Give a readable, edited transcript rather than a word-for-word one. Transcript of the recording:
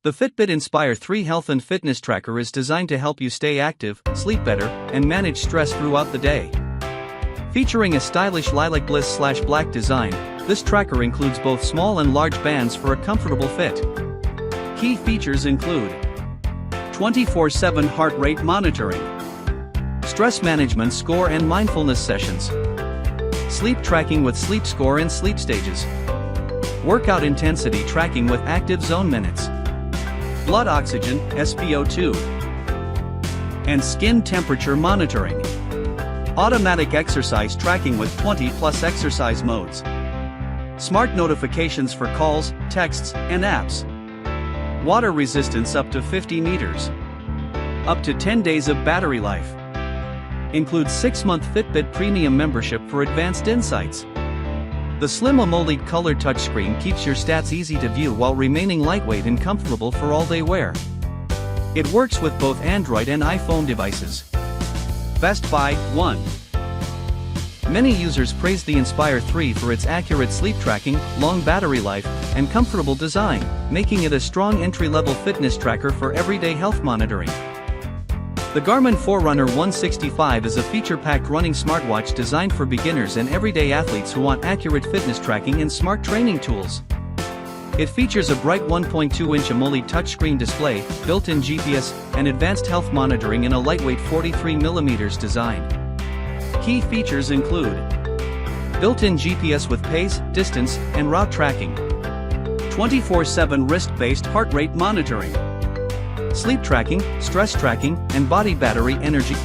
The Fitbit Inspire 3 health and fitness tracker is designed to help you stay active, sleep better, and manage stress throughout the day. Featuring a stylish Lilac Bliss/black design, this tracker includes both small and large bands for a comfortable fit. Key features include 24/7 heart rate monitoring, stress management score and mindfulness sessions, sleep tracking with sleep score and sleep stages, workout intensity tracking with active zone minutes, blood oxygen, SpO2, and skin temperature monitoring. Automatic exercise tracking with 20+ exercise modes. Smart notifications for calls, texts, and apps. Water resistance up to 50 meters. Up to 10 days of battery life. Includes 6-month Fitbit Premium membership for advanced insights. The slim AMOLED color touchscreen keeps your stats easy to view while remaining lightweight and comfortable for all-day wear. It works with both Android and iPhone devices. Best Buy 1. Many users praise the Inspire 3 for its accurate sleep tracking, long battery life, and comfortable design, making it a strong entry-level fitness tracker for everyday health monitoring. The Garmin Forerunner 165 is a feature-packed running smartwatch designed for beginners and everyday athletes who want accurate fitness tracking and smart training tools. It features a bright 1.2-inch AMOLED touchscreen display, built-in GPS, and advanced health monitoring in a lightweight 43mm design. Key features include built-in GPS with pace, distance, and route tracking, 24/7 wrist-based heart rate monitoring, sleep tracking, stress tracking, and body battery energy.